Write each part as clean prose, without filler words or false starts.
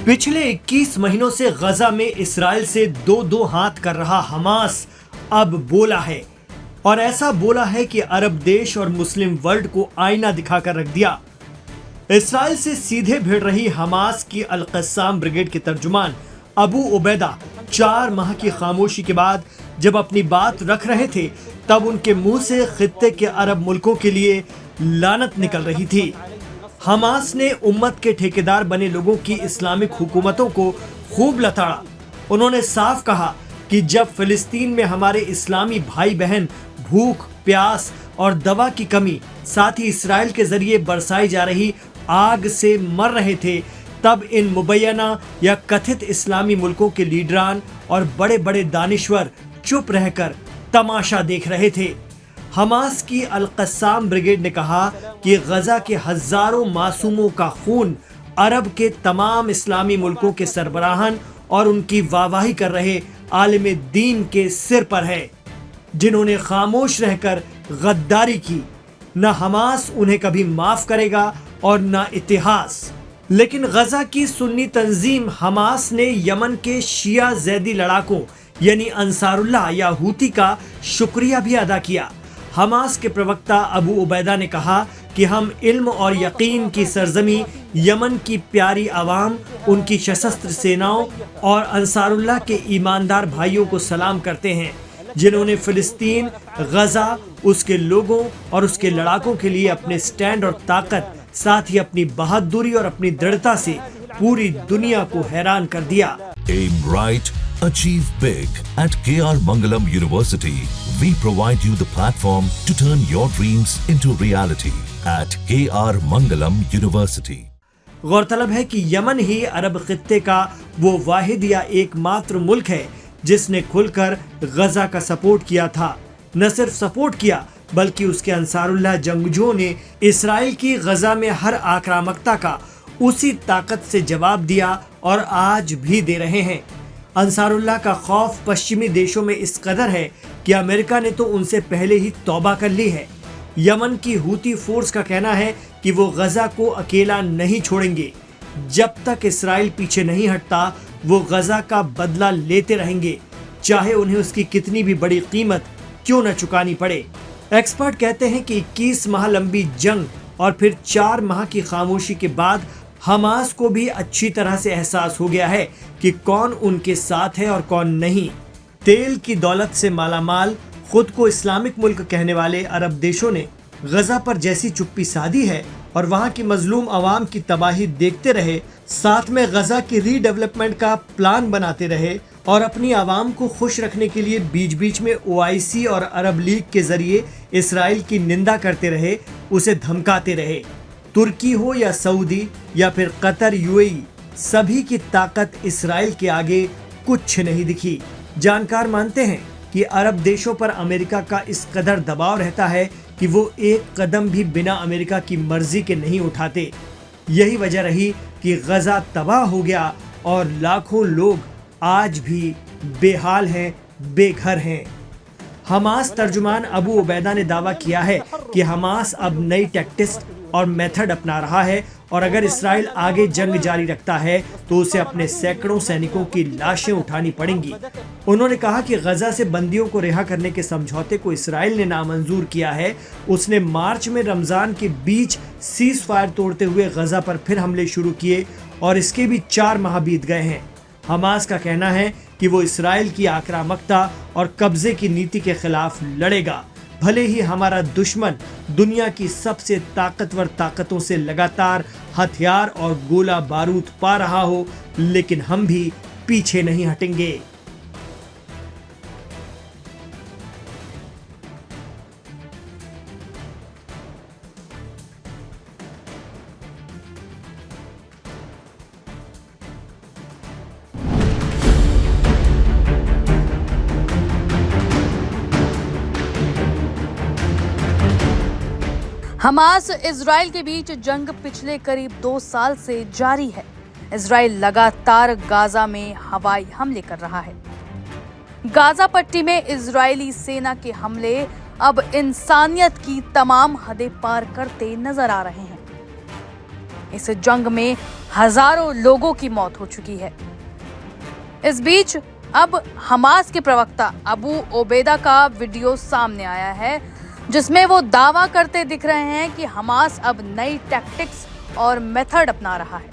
पिछले 21 महीनों से गजा में इस्राइल से दो हाथ कर रहा हमास अब बोला है, और ऐसा बोला है कि अरब देश और मुस्लिम वर्ल्ड को आईना दिखाकर रख दिया। इस्राइल से सीधे भिड़ रही हमास की अल कस्साम ब्रिगेड के तर्जुमान अबू उबैदा 4 माह की खामोशी के बाद जब अपनी बात रख रहे थे, तब उनके मुंह से खित्ते के अरब मुल्कों के लिए लानत निकल रही थी। हमास ने उम्मत के ठेकेदार बने लोगों की इस्लामिक हुकूमतों को खूब लताड़ा। उन्होंने साफ कहा कि जब फिलिस्तीन में हमारे इस्लामी भाई बहन भूख, प्यास और दवा की कमी, साथ ही इस्राइल के जरिए बरसाई जा रही आग से मर रहे थे, तब इन मुबैना या कथित इस्लामी मुल्कों के लीडरान और बड़े बड़े दानिश्वर चुप रहकर तमाशा देख रहे थे। हमास की अल कस्साम ब्रिगेड ने कहा कि गजा के हजारों मासूमों का खून अरब के तमाम इस्लामी मुल्कों के सरबराहान और उनकी वाहवाही कर रहे आलिम दीन के सिर पर है, जिन्होंने खामोश रहकर गद्दारी की। न हमास उन्हें कभी माफ करेगा और न इतिहास। लेकिन गजा की सुन्नी तंजीम हमास ने यमन के शिया जैदी लड़ाकों यानी अंसारुल्लाह या हूती का शुक्रिया भी अदा किया। हमास के प्रवक्ता अबू उबैदा ने कहा कि हम इल्म और यकीन की सरजमी यमन की प्यारी आवाम, उनकी सशस्त्र सेनाओं और अंसारुल्लाह के ईमानदार भाइयों को सलाम करते हैं, जिन्होंने फिलिस्तीन, गजा, उसके लोगों और उसके लड़ाकों के लिए अपने स्टैंड और ताकत, साथ ही अपनी बहादुरी और अपनी दृढ़ता से पूरी दुनिया को हैरान कर दिया। Aim right, achieve big at KR Mangalam University. We provide you the platform to turn your dreams into reality at KR Mangalam University. गौरतलब है कि यमन ही अरब खित्ते का वो वाहिद या एकमात्र मुल्क है जिसने खुलकर गजा का सपोर्ट किया था। न सिर्फ सपोर्ट किया, बल्कि उसके अंसारुल्लाह जंगजुओं ने इसराइल की गजा में हर आक्रामकता का उसी ताकत से जवाब दिया और आज भी दे रहे हैं। अंसारुल्लाह का खौफ पश्चिमी देशों में इस कदर है कि अमेरिका ने तो उनसे पहले ही तौबा कर ली है। यमन की हूती फोर्स का कहना है कि वो गजा को अकेला नहीं छोड़ेंगे। जब तक इसराइल पीछे नहीं हटता, वो गजा का बदला लेते रहेंगे, चाहे उन्हें उसकी कितनी भी बड़ी कीमत क्यों न चुकानी पड़े। एक्सपर्ट कहते हैं कि 21 माह लंबी जंग और फिर 4 माह की खामोशी के बाद हमास को भी अच्छी तरह से एहसास हो गया है कि कौन उनके साथ है और कौन नहीं। तेल की दौलत से मालामाल, खुद को इस्लामिक मुल्क कहने वाले अरब देशों ने गजा पर जैसी चुप्पी साधी है और वहां की मजलूम आवाम की तबाही देखते रहे, साथ में गजा की रीडेवलपमेंट का प्लान बनाते रहे और अपनी आवाम को खुश रखने के लिए बीच बीच में OIC और अरब लीग के जरिए इसराइल की निंदा करते रहे, उसे धमकाते रहे। तुर्की हो या सऊदी या फिर कतर, UAE, सभी की ताकत इसराइल के आगे कुछ नहीं दिखी। जानकार मानते हैं कि अरब देशों पर अमेरिका का इस कदर दबाव रहता है कि वो एक कदम भी बिना अमेरिका की मर्जी के नहीं उठाते। यही वजह रही कि गजा तबाह हो गया और लाखों लोग आज भी बेहाल हैं, बेघर हैं। हमास तर्जुमान अबू उबैदा ने दावा किया है कि हमास अब नई टैक्टिक्स और मेथड अपना रहा है और अगर इसराइल आगे जंग जारी रखता है तो उसे अपने सैकड़ों सैनिकों की लाशें उठानी पड़ेंगी। उन्होंने कहा कि गजा से बंदियों को रिहा करने के समझौते को इसराइल ने नामंजूर किया है। उसने मार्च में रमजान के बीच सीज फायर तोड़ते हुए गजा पर फिर हमले शुरू किए और इसके भी 4 माह बीत गए हैं। हमास का कहना है कि वो इसराइल की आक्रामकता और कब्जे की नीति के खिलाफ लड़ेगा, भले ही हमारा दुश्मन दुनिया की सबसे ताकतवर ताकतों से लगातार हथियार और गोला बारूद पा रहा हो, लेकिन हम भी पीछे नहीं हटेंगे। हमास इजराइल के बीच जंग पिछले करीब 2 साल से जारी है। इजराइल लगातार गाजा में हवाई हमले कर रहा है। गाजा पट्टी में इजरायली सेना के हमले अब इंसानियत की तमाम हदें पार करते नजर आ रहे हैं। इस जंग में हजारों लोगों की मौत हो चुकी है। इस बीच अब हमास के प्रवक्ता अबू ओबैदा का वीडियो सामने आया है, जिसमें वो दावा करते दिख रहे हैं कि हमास अब नई टैक्टिक्स और मेथड अपना रहा है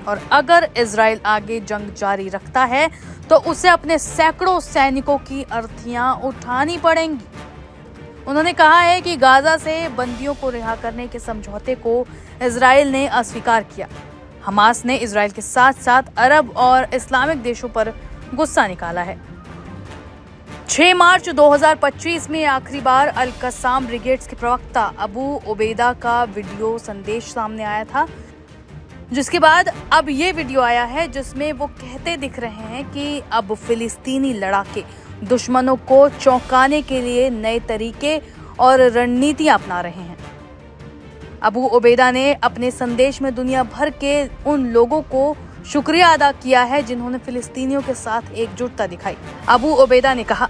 और अगर इजराइल आगे जंग जारी रखता है तो उसे अपने सैकड़ों सैनिकों की अर्थियां उठानी पड़ेंगी। उन्होंने कहा है कि गाजा से बंदियों को रिहा करने के समझौते को इजराइल ने अस्वीकार किया। हमास ने इजराइल के साथ साथ अरब और इस्लामिक देशों पर गुस्सा निकाला है। 6 मार्च 2025 में आखिरी बार अल कसाम ब्रिगेड्स के प्रवक्ता अबू ओबैदा का वीडियो संदेश सामने आया था, जिसके बाद अब ये वीडियो आया है जिसमें वो कहते दिख रहे हैं कि अब फिलिस्तीनी लड़ाके दुश्मनों को चौंकाने के लिए नए तरीके और रणनीतियां अपना रहे हैं। अबू ओबैदा ने अपने संदेश में दुनिया भर के उन लोगों को शुक्रिया अदा किया है जिन्होंने फिलिस्तीनियों के साथ एकजुटता दिखाई। अबू ओबैदा ने कहा,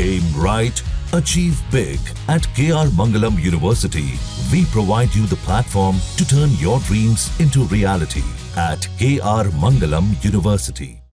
Aim right, achieve big. At KR Mangalam University, we provide you the platform to turn your dreams into reality. At KR Mangalam University.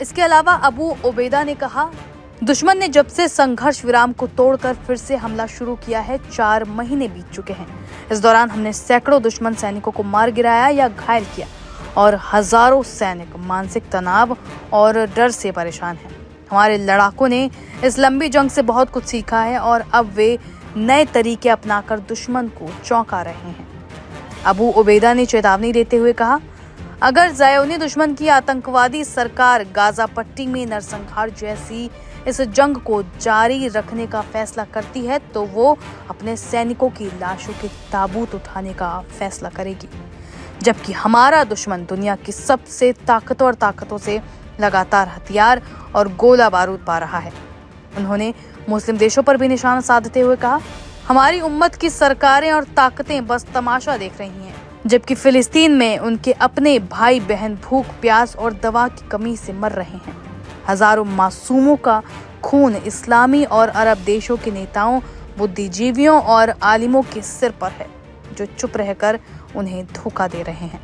इसके अलावा अबू ओबैदा ने कहा, दुश्मन ने जब से संघर्ष विराम को तोड़कर फिर से हमला शुरू किया है 4 महीने बीत चुके हैं। इस दौरान हमने सैकड़ों दुश्मन सैनिकों को मार गिराया या घायल किया और हजारों सैनिक मानसिक तनाव और डर से परेशान हैं। हमारे लड़ाकों ने इस लंबी जंग से बहुत कुछ सीखा है और अब वे नए तरीके अपनाकर दुश्मन को चौंका रहे हैं। अबू ओबैदा ने चेतावनी देते हुए कहा, अगर ज़ायोनी दुश्मन की आतंकवादी सरकार गाजा पट्टी में नरसंहार जैसी इस जंग को जारी रखने का फैसला करती है तो वो अपने सैनिकों की लाशों के ताबूत उठाने का फैसला करेगी, जबकि हमारा दुश्मन दुनिया की सबसे ताकतवर ताकतों से लगातार हथियार और गोला बारूद पा रहा है। उन्होंने मुस्लिम देशों पर भी निशाना साधते हुए कहा, हमारी उम्मत की सरकारें और ताकतें बस तमाशा देख रही हैं, जबकि फिलिस्तीन में उनके अपने भाई बहन भूख प्यास और दवा की कमी से मर रहे हैं। हजारों मासूमों का खून इस्लामी और अरब देशों के नेताओं, बुद्धिजीवियों और आलिमों के सिर पर है, जो चुप रहकर उन्हें धोखा दे रहे हैं।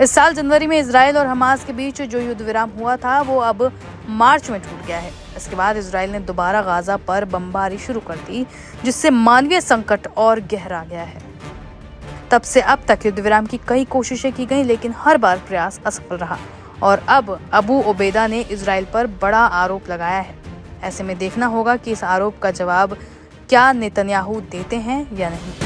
इस साल जनवरी में इजराइल और हमास के बीच जो युद्ध विराम हुआ था वो अब मार्च में टूट गया है। इसके बाद इजराइल ने दोबारा गाजा पर बमबारी शुरू कर दी, जिससे मानवीय संकट और गहरा गया है। तब से अब तक युद्ध विराम की कई कोशिशें की गई, लेकिन हर बार प्रयास असफल रहा और अब अबू ओबैदा ने इजराइल पर बड़ा आरोप लगाया है। ऐसे में देखना होगा कि इस आरोप का जवाब क्या नेतन्याहू देते हैं या नहीं।